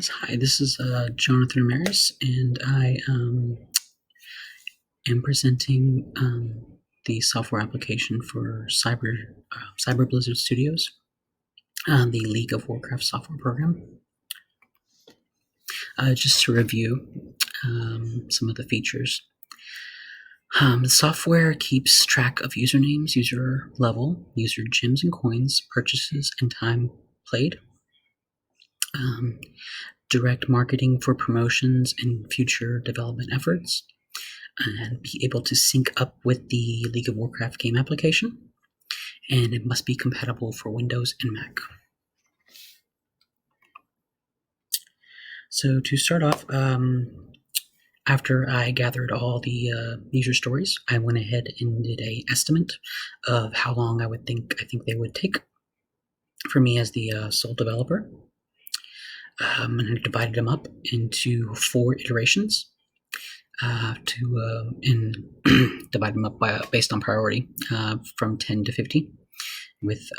Hi, this is Jonathan Ramirez, and I am presenting the software application for CyberBlizzard Studios, the League of Warcraft software program. Just to review some of the features. The software keeps track of usernames, user level, user gems and coins, purchases, and time played. Direct marketing for promotions and future development efforts, and be able to sync up with the League of Warcraft game application, and it must be compatible for Windows and Mac. So to start off, after I gathered all the user stories, I went ahead and did an estimate of how long I think they would take for me as the sole developer. And I divided them up into 4 iterations. And divide them up based on priority, from 10 to 50, with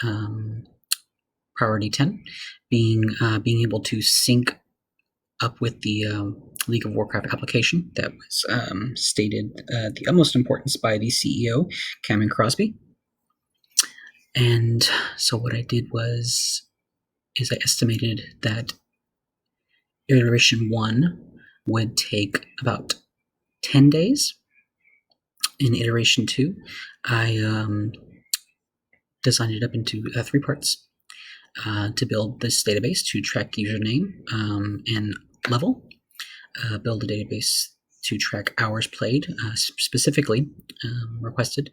priority 10 being able to sync up with the League of Warcraft application that was stated the utmost importance by the CEO, Camryn Crosby. And so what I did is I estimated that iteration 1 would take about 10 days. In iteration 2, I designed it up into 3 parts to build this database to track username and level, build a database to track hours played, specifically requested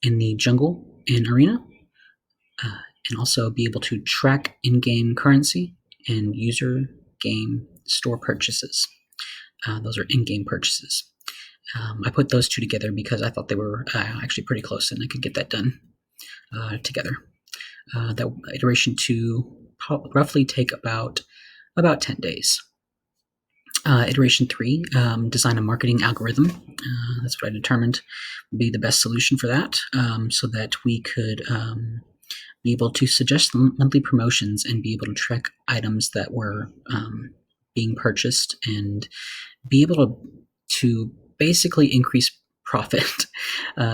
in the jungle and arena, and also be able to track in-game currency and user game store purchases. Those are in-game purchases. I put those 2 together because I thought they were actually pretty close and I could get that done together. That iteration 2 roughly take about 10 days. Iteration 3, design a marketing algorithm. That's what I determined would be the best solution for that, so that we could be able to suggest monthly promotions and be able to track items that were being purchased and be able to basically increase profit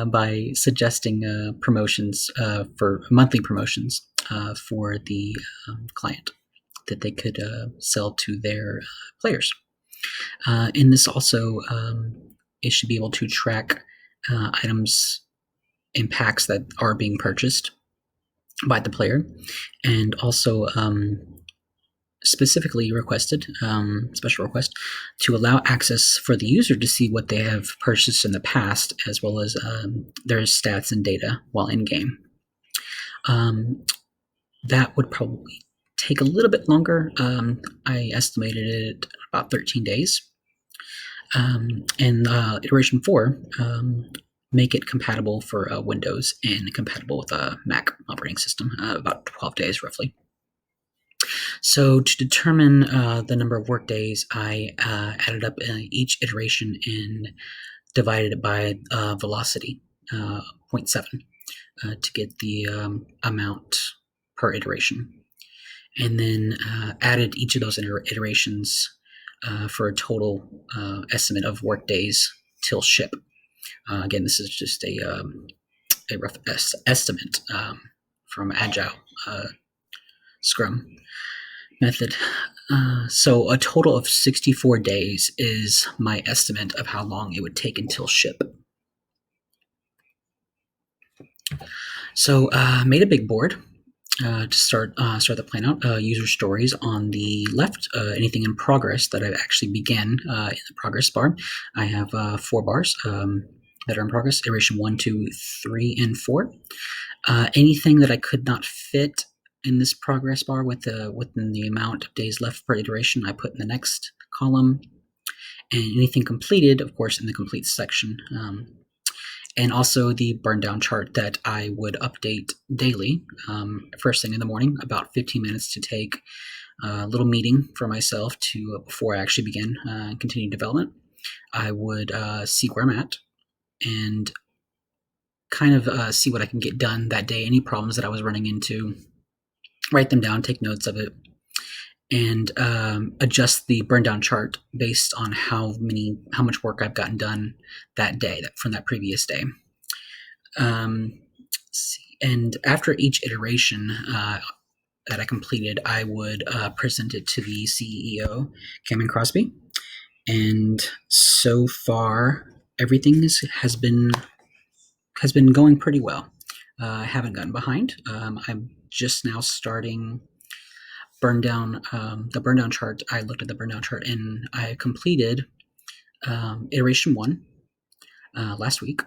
by suggesting promotions for monthly promotions for the client that they could sell to their players. And this also, it should be able to track items and packs that are being purchased by the player, and also specifically requested, special request, to allow access for the user to see what they have purchased in the past, as well as their stats and data while in game. That would probably take a little bit longer. I estimated it about 13 days. And iteration 4, make it compatible for Windows and compatible with a Mac operating system, about 12 days roughly. So to determine the number of work days, I added up each iteration and divided it by velocity, 0.7, to get the amount per iteration. And then added each of those iterations for a total estimate of work days till ship. Again, this is just a rough estimate from Agile Scrum method. So a total of 64 days is my estimate of how long it would take until ship. So made a big board to start the plan out. User stories on the left, anything in progress that I've actually began in the progress bar. I have 4 bars that are in progress, iteration 1, 2, 3, and 4. Anything that I could not fit in this progress bar within the amount of days left per iteration, I put in the next column. And anything completed, of course, in the complete section. And also the burn down chart that I would update daily, first thing in the morning, about 15 minutes to take a little meeting for myself to before I actually begin continued development. I would see where I'm at and kind of see what I can get done that day, any problems that I was running into, write them down, take notes of it, and adjust the burn down chart based on how much work I've gotten done that day, from that previous day. And after each iteration that I completed, I would present it to the CEO, Camryn Crosby. And so far, everything has been going pretty well. I haven't gotten behind. I'm just now starting the burn down chart. I looked at the burn down chart and I completed iteration 1 last week,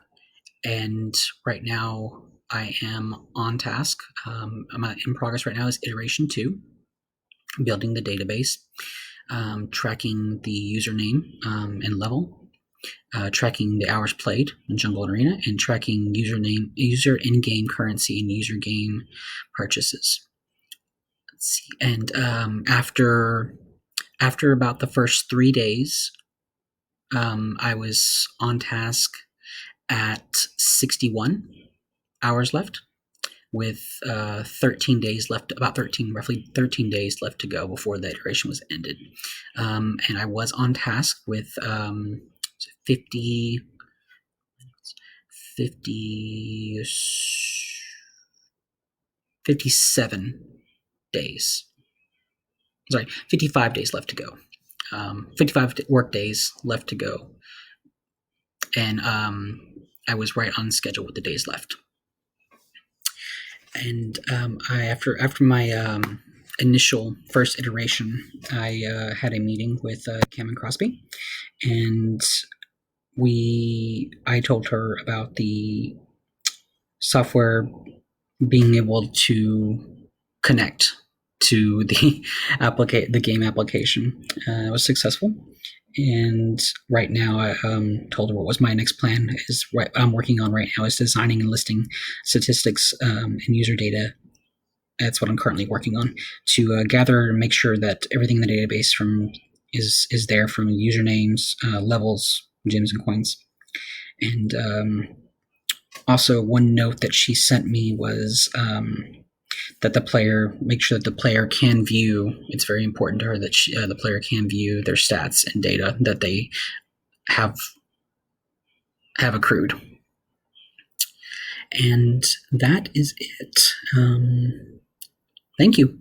and right now I am on task. I'm in progress right now is iteration 2, building the database, tracking the username and level, tracking the hours played in Jungle and Arena, and tracking user in-game currency, and user game purchases. Let's see. And after about the first 3 days, I was on task at 61 hours left, with 13 days left, roughly 13 days left to go before the iteration was ended. And I was on task with 57 days. Sorry, 55 days left to go. 55 work days left to go. And I was right on schedule with the days left. And after my initial first iteration, I had a meeting with Camryn Crosby, and I told her about the software being able to connect to the game application. It was successful, and right now I told her what was my next plan is what I'm working on right now is designing and listing statistics and user data. That's what I'm currently working on, to gather and make sure that everything in the database is there, from usernames, levels, gems, and coins. And also, one note that she sent me was that make sure that the player can view. It's very important to her that the player can view their stats and data that they have accrued. And that is it. Thank you.